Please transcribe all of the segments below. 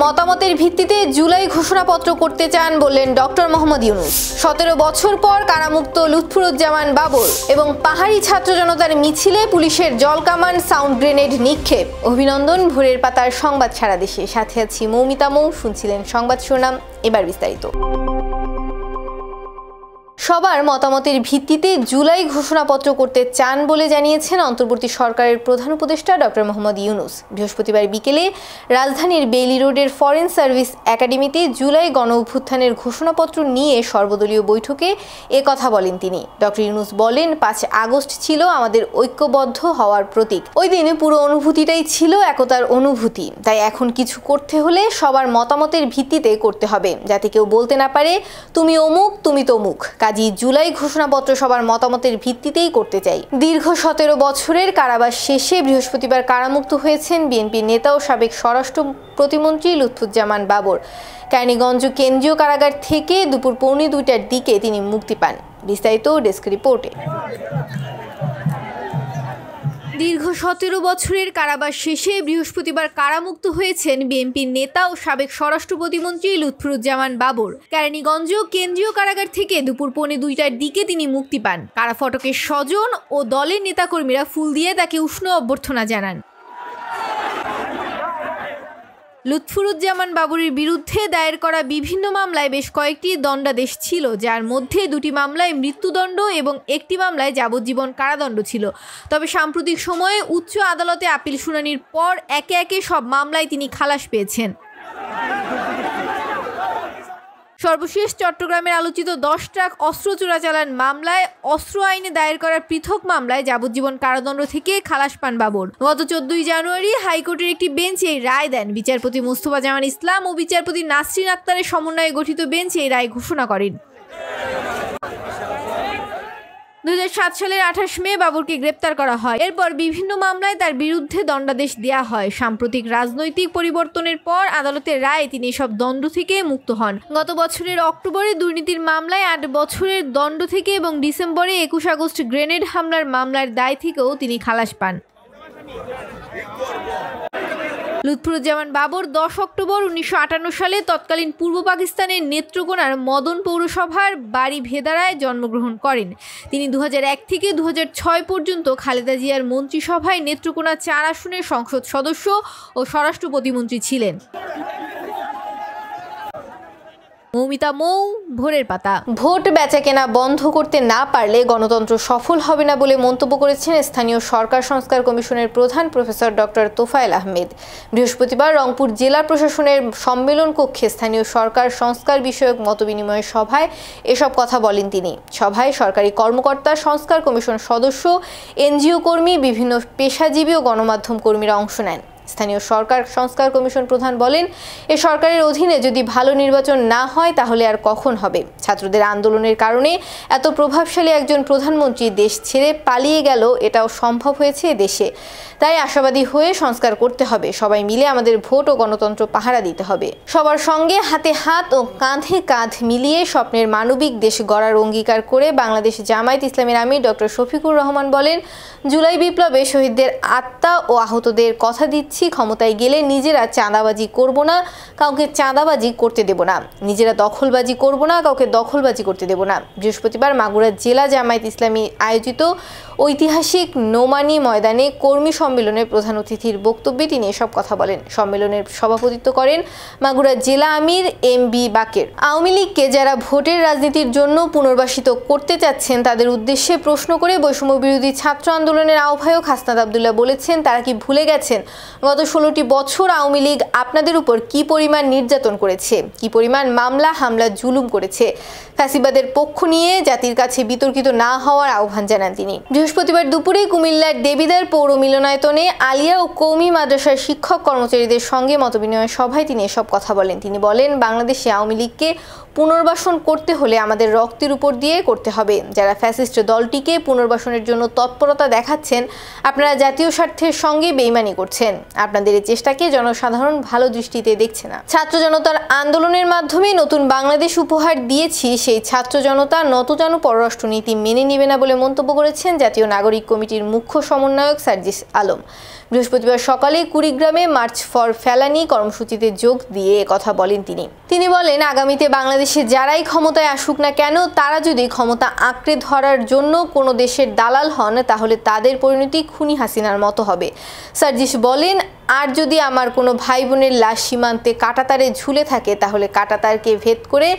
মতামতের ভিত্তিতে জুলাই ঘোষণাপত্র করতে চান বললেন ডক্টর মোহাম্মদ ইউনূস। 17 বছর পর কারামুক্ত লুৎফুরুজ্জামান বাবর এবং পাহাড়ি ছাত্র জনতার মিছিলে পুলিশের জলকামান, সাউন্ড গ্রেনেড নিক্ষেপ। অভিনন্দন। ভোরের পাতার সংবাদ সারা দেশে, সাথে আছি মৌমিতা মৌ। শুনছিলেন সংবাদ শিরোনাম, এবার বিস্তারিত। সবার মতামতের ভিত্তিতে জুলাই ঘোষণাপত্র করতে চান বলে জানিয়েছেন অন্তর্বর্তী সরকারের প্রধান উপদেষ্টা ডক্টর মোহাম্মদ ইউনূস। বৃহস্পতিবার বিকেলে রাজধানীর বেইলি রোডের ফরেন সার্ভিস একাডেমিতে জুলাই গণঅভ্যুত্থানের ঘোষণাপত্র নিয়ে সর্বদলীয় বৈঠকে কথা বলেন তিনি। ডক্টর ইউনূস বলেন, 5 আগস্ট ছিল আমাদের ঐক্যবদ্ধ হওয়ার প্রতীক। ওই দিনে পুরো অনুভূতিটাই ছিল একতার অনুভূতি। তাই এখন কিছু করতে হলে সবার মতামতের ভিত্তিতে করতে হবে, যাতে কেউ বলতে না পারে তুমি অমুক, তুমি তমুক। জুলাই ঘোষণাপত্র সবার মতামতের ভিত্তিতেই করতে চাই। দীর্ঘ 17 বছরের কারাবাস শেষে বৃহস্পতিবার কারামুক্ত হয়েছেন বিএনপির নেতা ও সাবেক স্বরাষ্ট্র প্রতিমন্ত্রী লুৎফুজ্জামান বাবর। কেরানীগঞ্জ কেন্দ্রীয় কারাগার থেকে দুপুর 1:45টার দিকে তিনি মুক্তি পান। বিস্তারিত ডেস্ক রিপোর্টে। দীর্ঘ 17 বছরের কারাবাস শেষে বৃহস্পতিবার কারামুক্ত হয়েছেন বিএনপির নেতা ও সাবেক স্বরাষ্ট্র প্রতিমন্ত্রী লুৎফুজ্জামান বাবর। কেরানীগঞ্জ কেন্দ্রীয় কারাগার থেকে দুপুর 1:45টার দিকে তিনি মুক্তি পান। কারা ফটকের স্বজন ও দলের নেতাকর্মীরা ফুল দিয়ে তাকে উষ্ণ অভ্যর্থনা জানান। লুৎফুজ্জামান বাবরের বিরুদ্ধে দায়ের করা বিভিন্ন মামলায় বেশ কয়েকটি দণ্ডাদেশ ছিল, যার মধ্যে 2টি মামলায় মৃত্যুদণ্ড এবং 1টি মামলায় যাবজ্জীবন কারাদণ্ড ছিল। তবে সাম্প্রতিক সময়ে উচ্চ আদালতে আপিল শুনানির পর একে একে সব মামলায় তিনি খালাস পেয়েছেন। সর্বশেষ চট্টগ্রামের আলোচিত 10 ট্রাক অস্ত্র চোরাচালান মামলায় অস্ত্র আইনে দায়ের করা পৃথক মামলায় যাবজ্জীবন কারাদণ্ড থেকে খালাস পান বাবর। গত 14 জানুয়ারি হাইকোর্টের একটি বেঞ্চ এই রায় দেন। বিচারপতি মোস্তফা জামান ইসলাম ও বিচারপতি নাসরিন আক্তারের সমন্বয়ে গঠিত বেঞ্চ এই রায় ঘোষণা করেন। 2007 সালের 28 মে বাবরকে গ্রেপ্তার করা হয়। এরপর বিভিন্ন মামলায় তার বিরুদ্ধে দণ্ডাদেশ দেয়া হয়। সাম্প্রতিক রাজনৈতিক পরিবর্তনের পর আদালতের রায়ে তিনি সব দণ্ড থেকে মুক্ত হন। গত বছরের অক্টোবরে দুর্নীতির মামলায় 8 বছরের দণ্ড থেকে এবং ডিসেম্বরে 21 আগস্ট গ্রেনেড হামলার মামলার দায় থেকেও তিনি খালাস পান। লুৎফুজ্জামান বাবর 10 অক্টোবর 1958 সালে তৎকালীন পূর্ব পাকিস্তানের নেত্রকোনার মদন পৌরসভার বাড়ি ভেদারায় জন্মগ্রহণ করেন। তিনি 2001 থেকে 2006 পর্যন্ত খালেদা জিয়ার মন্ত্রিসভায় নেত্রকোনা 4 আসনের সংসদ সদস্য ও স্বরাষ্ট্র প্রতিমন্ত্রী ছিলেন। মৌমিতা মৌ, ভোরের পাতা। ভোট বেচাকেনা বন্ধ করতে না পারলে গণতন্ত্র সফল হবে না বলে মন্তব্য করেছেন স্থানীয় সরকার সংস্কার কমিশনের প্রধান প্রফেসর ডক্টর তোফায়েল আহমেদ। বৃহস্পতিবার রংপুর জেলা প্রশাসনের সম্মেলন কক্ষে স্থানীয় সরকার সংস্কার বিষয়ক মতবিনিময় সভায় এসব কথা বলেন তিনি। সভায় সরকারি কর্মকর্তা, সংস্কার কমিশন সদস্য, এনজিও কর্মী, বিভিন্ন পেশাজীবী ও গণমাধ্যম কর্মীরা অংশ নেন। স্থানীয় সরকার সংস্কার কমিশন প্রধান বলেন, এ সরকারের অধীনে যদি ভালো নির্বাচন না হয় তাহলে আর কখন হবে? ছাত্রদের আন্দোলনের কারণে এত প্রভাবশালী একজন প্রধানমন্ত্রী দেশ ছেড়ে পালিয়ে গেল, এটাও সম্ভব হয়েছে দেশে। তাই আশাবাদী হয়ে সংস্কার করতে হবে। সবাই মিলে আমাদের ভোট ও গণতন্ত্র পাহারা দিতে হবে। সবার সঙ্গে হাতে হাত ও কাঁধে কাঁধ মিলিয়ে স্বপ্নের মানবিক দেশ গড়ার অঙ্গীকার করে বাংলাদেশ জামায়াত ইসলামীর আমির ডক্টর শফিকুর রহমান বলেন, জুলাই বিপ্লবে শহীদদের আত্মা ও আহতদের কথা দিচ্ছি, ক্ষমতায় গেলে নিজেরা চাঁদাবাজি করব না, কাউকে চাঁদাবাজি করতে দেব না। নিজেরা দখলবাজি করব না, কাউকে দখলবাজি করতে দেব না। বৃহস্পতিবার মাগুরা জেলা জামায়াত ইসলামী আয়োজিত ঐতিহাসিক নোমানী ময়দানে কর্মী সম্মেলনের প্রধান অতিথির বক্তব্যে তিনি এসব কথা বলেন। সম্মেলনের সভাপতিত্ব করেন মাগুরা জেলা আমির MB বাকের। আওয়ামী লীগকে যারা ভোটের রাজনীতির জন্য পুনর্বাসিত করতে চাচ্ছেন তাদের উদ্দেশ্যে প্রশ্ন করে বৈষম্য বিরোধী ছাত্র আন্দোলনের আহ্বায়ক হাসনাত আব্দুল্লাহ বলেছেন, তারা কি ভুলে গেছেন গত 16টি বছর আওয়ামী লীগ আপনাদের উপর কি পরিমাণ নির্যাতন করেছে, কি পরিমাণ মামলা হামলা জুলুম করেছে? ফ্যাসিবাদের পক্ষ নিয়ে জাতির কাছে বিতর্কিত না হওয়ার আহ্বান জানান তিনি। বৃহস্পতিবার দুপুরে কুমিল্লার দেবিদার পৌর মিলনায়তনে আলিয়া ও কওমি মাদ্রাসার শিক্ষক কর্মচারীদের সঙ্গে মতবিনিময় সভায় তিনি এসব কথা বলেন। তিনি বলেন, বাংলাদেশে আওয়ামী লীগকে পুনর্বাসন করতে হলে আমাদের রক্তের উপর দিয়ে করতে হবে। যারা ফ্যাসিস্ট দলটিকে পুনর্বাসনের জন্য তৎপরতা দেখাচ্ছেন, আপনারা জাতীয় স্বার্থের সঙ্গে বেইমানি করছেন। আপনাদের এই চেষ্টাকে জনসাধারণ ভালো দৃষ্টিতে দেখছে না। ছাত্র জনতার আন্দোলনের মাধ্যমে নতুন বাংলাদেশ উপহার দিয়েছি, সেই ছাত্র জনতা নতজানু পররাষ্ট্রনীতি মেনে নেবে না বলে মন্তব্য করেছেন জাতীয় নাগরিক কমিটির মুখ্য সমন্বয়ক সার্জিস আলম। বৃহস্পতিবার সকালে কুড়িগ্রামে মার্চ ফর ফেলানি কর্মসূচিতে যোগ দিয়ে কথা বলেন তিনি বলেন, আগামীতে বাংলাদেশে যারাই ক্ষমতায় আসুক না কেন, তারা যদি ক্ষমতা আঁকড়ে ধরার জন্য কোনো দেশের দালাল হন, তাহলে তাদের পরিণতি খুনি হাসিনার মতো হবে। সার্জিস বলেন, আর যদি আমার কোনো ভাই বোনের লাশ সীমান্তে কাঁটাতারে ঝুলে থাকে, তাহলে কাঁটাতারকে ভেদ করে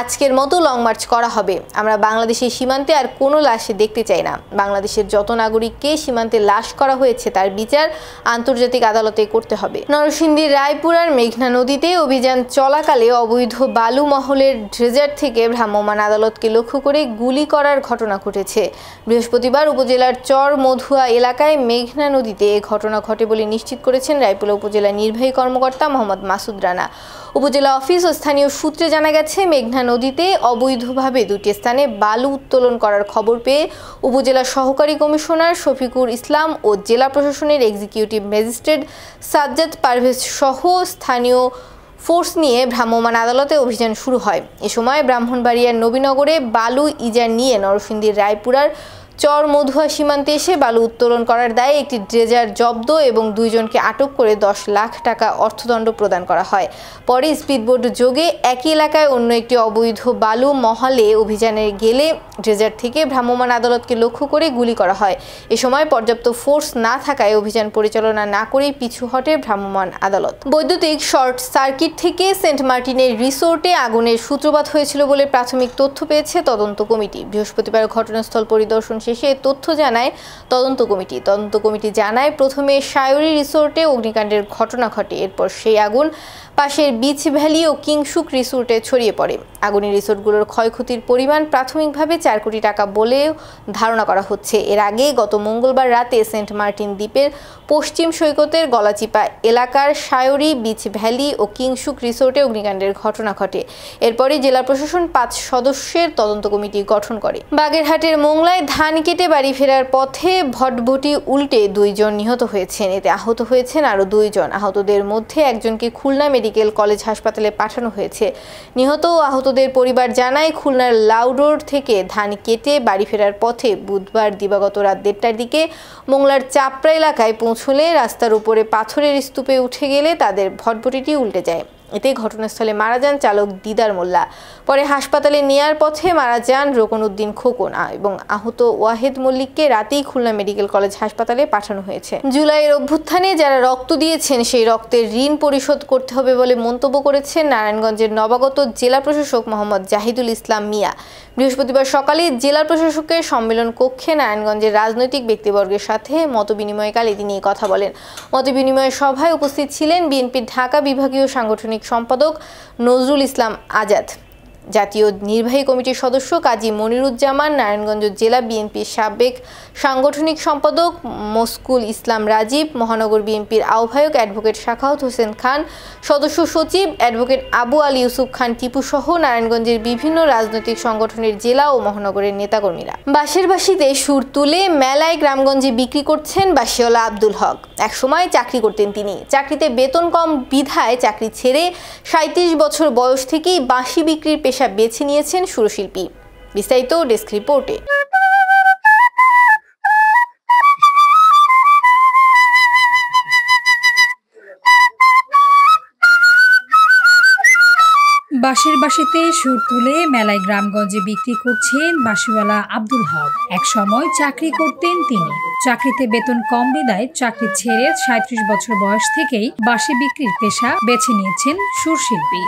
আজকের মতো লং মার্চ করা হবে। আমরা বাংলাদেশের সীমান্তে আর কোনো লাশ দেখতে চাই না। বাংলাদেশের যত নাগরিককে সীমান্তে লাশ করা হয়েছে তার বিচার আন্তর্জাতিক আদালতে করতে হবে। নরসিংদীর রায়পুরার মেঘনা নদীতে অভিযান চলাকালে অবৈধ বালু মহলের ড্রেজার থেকে ভ্রাম্যমাণ আদালতকে লক্ষ্য করে গুলি করার ঘটনা ঘটেছে। বৃহস্পতিবার উপজেলার চর মধুয়া এলাকায় মেঘনা নদীতে এ ঘটনা ঘটে বলে নিশ্চিত করেছেন রায়পুরা উপজেলা নির্বাহী কর্মকর্তা মোহাম্মদ মাসুদ রানা। উপজেলা অফিস ও স্থানীয় সূত্রে জানা গেছে, মেঘনা নদীতে অবৈধভাবে দুটি স্থানে বালু উত্তোলন করার খবর পেয়ে উপজেলা সহকারী কমিশনার শফিকুর ইসলাম ও জেলা প্রশাসনের এক্সিকিউটিভ ম্যাজিস্ট্রেট সাজ্জাদ পারভেজ সহ স্থানীয় ফোর্স নিয়ে ভ্রাম্যমাণ আদালতে অভিযান শুরু হয়। এ সময় ব্রাহ্মণবাড়িয়ার নবীনগরে বালু ইজার নিয়ে নরসিংদীর রায়পুরার চর মধুয়া সীমান্তে এসে বালু উত্তোলন করার দায়ে একটি ড্রেজার জব্দ এবং 2 জনকে আটক করে 10 লাখ টাকা অর্থদণ্ড প্রদান করা হয়। পরে স্পিডবোট যোগে একই এলাকায় অন্য একটি অবৈধ বালু মহলে অভিযানে গেলে ড্রেজার থেকে ভ্রাম্যমাণ আদালতকে লক্ষ্য করে গুলি করা হয়। এ সময় পর্যাপ্ত ফোর্স না থাকায় অভিযান পরিচালনা না করেই পিছু হটে ভ্রাম্যমাণ আদালত। বৈদ্যুতিক শর্ট সার্কিট থেকে সেন্ট মার্টিনের রিসোর্টে আগুনের সূত্রপাত হয়েছিল বলে প্রাথমিক তথ্য পেয়েছে তদন্ত কমিটি। বৃহস্পতিবার ঘটনাস্থল পরিদর্শন শেষে তথ্য জানায় তদন্ত কমিটি জানায়, প্রথমে সায়রি রিসোর্টে অগ্নিকাণ্ডের ঘটনা ঘটে। এরপর সেই আগুন পাশের বিচ ভ্যালি ও কিংসুক রিসোর্টে ছড়িয়ে পড়ে। আগুনের রিসোর্টগুলোর ক্ষয়ক্ষতির পরিমাণ প্রাথমিকভাবে 4 কোটি টাকা বলেও ধারণা করা হচ্ছে। এর আগে গত মঙ্গলবার রাতে সেন্ট মার্টিন দ্বীপের পশ্চিম সৈকতের গলাচিপা এলাকার সায়রি, বিচ ভ্যালি ও কিংসুক রিসোর্টে অগ্নিকাণ্ডের ঘটনা ঘটে। এরপরে জেলা প্রশাসন 5 সদস্যের তদন্ত কমিটি গঠন করে। বাগেরহাটের মোংলায় ধান কেটে বাড়ি ফেরার পথে ভটভটি উল্টে 2 জন নিহত হয়েছেন। এতে আহত হয়েছেন আরও 2 জন। আহতদের মধ্যে একজনকে খুলনা মেডিকেল কলেজ হাসপাতালে পাঠানো হয়েছে। নিহত ও আহতদের পরিবার জানায়, খুলনার লাউ রোড থেকে ধান কেটে বাড়ি ফেরার পথে বুধবার দিবাগত রাত 1:30টার দিকে মোংলার চাপড়া এলাকায় পৌঁছলে রাস্তার উপরে পাথরের স্তূপে উঠে গেলে তাদের ভটভটিটি উল্টে যায়। এতে ঘটনাস্থলে মারা যান চালক দিদার মোল্লা। পরে হাসপাতালে নেয়ার পথে মারা যান রোকনউদ্দিন খোকন এবং আহত ওয়াহেদ মল্লিককে রাতেই খুলনা মেডিকেল কলেজ হাসপাতালে পাঠানো হয়েছে। জুলাইয়ের অভ্যুত্থানে যারা রক্ত দিয়েছেন, সেই রক্তের ঋণ পরিশোধ করতে হবে বলে মন্তব্য করেছেন নারায়ণগঞ্জের নবাগত জেলা প্রশাসক মোহাম্মদ জাহিদুল ইসলাম মিয়া। বৃহস্পতিবার সকালে জেলা প্রশাসকের সম্মেলন কক্ষে নারায়ণগঞ্জের রাজনৈতিক ব্যক্তিবর্গের সাথে মতবিনিময়কালে তিনি এই কথা বলেন। মতবিনিময় সভায় উপস্থিত ছিলেন বিএনপির ঢাকা বিভাগীয় সাংগঠনিক সম্পাদক নজরুল ইসলাম আজাদ, জাতীয় নির্বাহী কমিটির সদস্য কাজী মনিরুজ্জামান, নারায়ণগঞ্জ জেলা বিএনপির সাবেক সাংগঠনিক সম্পাদক মস্কুল ইসলাম রাজীব, মহানগর বিএনপির আহ্বায়ক অ্যাডভোকেট শাখাওয়াত হোসেন খান, সদস্য সচিব অ্যাডভোকেট আবু আলী ইউসুফ খান টিপু সহ নারায়ণগঞ্জের বিভিন্ন রাজনৈতিক সংগঠনের জেলা ও মহানগরের নেতাকর্মীরা। বাঁশের বাঁশিতে সুর তুলে মেলায় গ্রামগঞ্জে বিক্রি করছেন বাঁশিওয়ালা আব্দুল হক। একসময় চাকরি করতেন তিনি। চাকরিতে বেতন কম বিধায় চাকরি ছেড়ে 37 বছর বয়স থেকেই বাঁশি বিক্রির পেশা বেছে নিয়েছেন সুরশিল্পী। বিস্তারিত ডেস্ক রিপোর্টে। বাঁশের বাঁশিতে সুর তুলে মেলায় গ্রামগঞ্জে বিক্রি করছেন বাঁশিওয়ালা আব্দুল হক। এক সময় চাকরি করতেন তিনি। চাকরিতে বেতন কম বিদায় চাকরি ছেড়ে 37 বছর বয়স থেকেই বাঁশি বিক্রির পেশা বেছে নিয়েছেন সুরশিল্পী।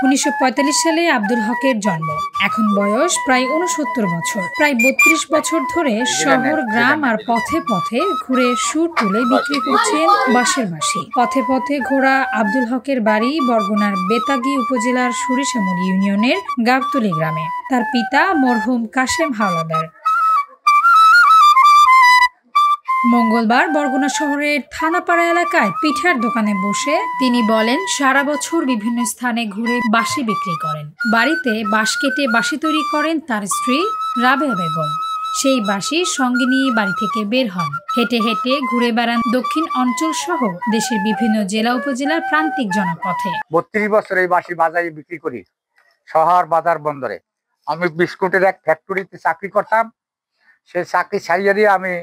1945 সালে আব্দুল হকের জন্ম। এখন বয়স প্রায় 69 বছর। প্রায় 32 বছর ধরে শহর, গ্রাম আর পথে পথে ঘুরে সুর তুলে বিক্রি করছেন বাঁশের বাঁশি। পথে পথে ঘোরা আব্দুল হকের বাড়ি বরগুনার বেতাগী উপজেলার সরিষামুড়ি ইউনিয়নের গাবতলী গ্রামে। তার পিতা মরহুম কাশেম হাওলাদার। মঙ্গলবার বরগুনা শহরের থানাপাড়া এলাকায় পিঠার দোকানে বসে তিনি বলেন সারা বছর বিভিন্ন স্থানে ঘুরে বাঁশি বিক্রি করেন। বাড়িতে বাঁশ কেটে বাঁশি তৈরি করেন তার স্ত্রী রাবেয়া বেগম। সেই বাঁশি সঙ্গে নিয়ে বাড়ি থেকে বের হন। হেঁটে হেঁটে ঘুরে বেড়ান দক্ষিণ অঞ্চল সহ দেশের বিভিন্ন জেলা উপজেলার প্রান্তিক জনপথে। 32 বছর এই বাঁশি বাজারে বিক্রি করি শহর বাজার বন্দরে। আমি বিস্কুটের এক ফ্যাক্টরিতে চাকরি করতাম। সেই চাকরি ছাড়িয়ে দিয়ে আমি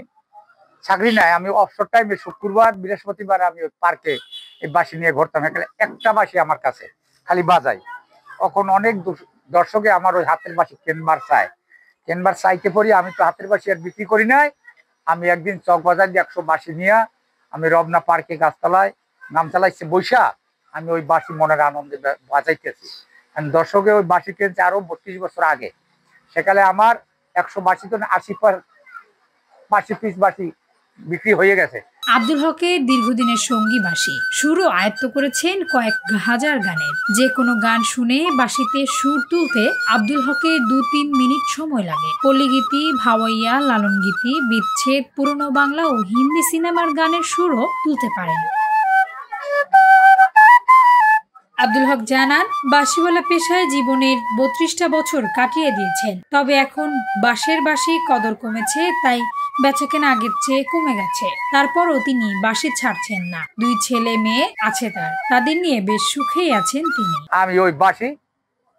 চাকরি নাই, আমি অবসর টাইমে শুক্রবার বৃহস্পতিবার আমি পার্কে এই বাঁশি নিয়ে ঘুরতাম। একটা বাঁশি আমার কাছে খালি বাজাই। তখন অনেক দর্শকে আমার ওই হাতের বাঁশি কেনবার চাইতে পড়ি। আমি তো হাতের বাঁশি আর বিক্রি করি নাই। আমি একদিন চক বাজার দিয়ে 100 বাঁশি নিয়ে আমি রবনা পার্কে গাছতলায় নাম চালাইছে বৈশা আমি ওই বাঁশি মনের আনন্দে বাজাইতেছি। দর্শকে ওই বাঁশি কিনছে আরো 32 বছর আগে। সেকালে আমার 100 বাঁশি তো 80 পিস বাঁশি বিক্রি হয়ে গেছে। আব্দুল হকের দীর্ঘদিনের সঙ্গী বাঁশি। সুরও আয়ত্ত করেছেন কয়েক হাজার গানের। যে কোনো গান শুনে বাঁশিতে সুর তুলতে আব্দুল হকের 2-3 মিনিট সময় লাগে। পল্লীগীতি, ভাওয়াইয়া, লালন গীতি, বিচ্ছেদ, পুরনো বাংলা ও হিন্দি সিনেমার গানের সুরও তুলতে পারেন। আব্দুল হক জানান, বাঁশিওয়ালা পেশায় জীবনের 32টা বছর কাটিয়ে দিয়েছেন। তবে এখন বাঁশের বাঁশি কদর কমেছে, তাই বেচাকেনা আগের চেয়ে কমে গেছে। তারপরও তিনি বাঁশি ছাড়ছেন না। 2 ছেলে মেয়ে আছে তাদের নিয়ে বেশ সুখেই আছেন তিনি। আমি ওই বাঁশি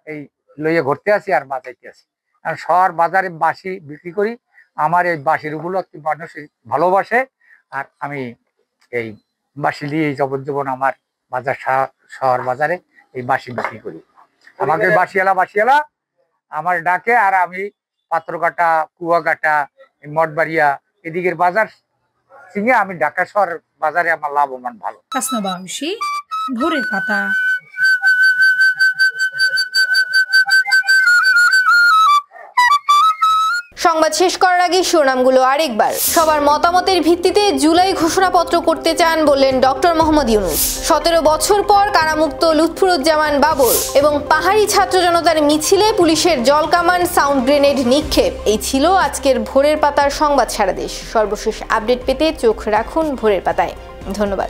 এই লইয়ে ঘুরতে আসি আর বাজাইতে আসি। শহর বাজারে বাঁশি বিক্রি করি। আমার এই বাঁশির উপলক্ষে মানুষ ভালোবাসে। আর আমি এই বাঁশি দিয়ে যাবজ্জীবন আমার বাজার শহর বাজারে এই বাঁশি বিক্রি করি। আমাকে বাঁশিওয়ালা আমার ডাকে। আর আমি পাত্রঘাটা, কুয়াঘাটা, মঠবাড়িয়া এদিকের বাজার চিনে আমি ঢাকা শহর বাজারে আমার লাভবান ভালো। তাসনবা ঐশী, ভোরের পাতা। সংবাদ শেষ করার আগে শিরোনামগুলো আরেকবার। সবার মতামতের ভিত্তিতে জুলাই ঘোষণাপত্র করতে চান বললেন ডক্টর মোহাম্মদ ইউনূস। 17 বছর পর কারামুক্ত লুৎফুজ্জামান বাবর এবং পাহাড়ি ছাত্র জনতার মিছিলে পুলিশের জলকামান, সাউন্ড গ্রেনেড নিক্ষেপ। এই ছিল আজকের ভোরের পাতার সংবাদ সারা দেশ। সর্বশেষ আপডেট পেতে চোখ রাখুন ভোরের পাতায়। ধন্যবাদ।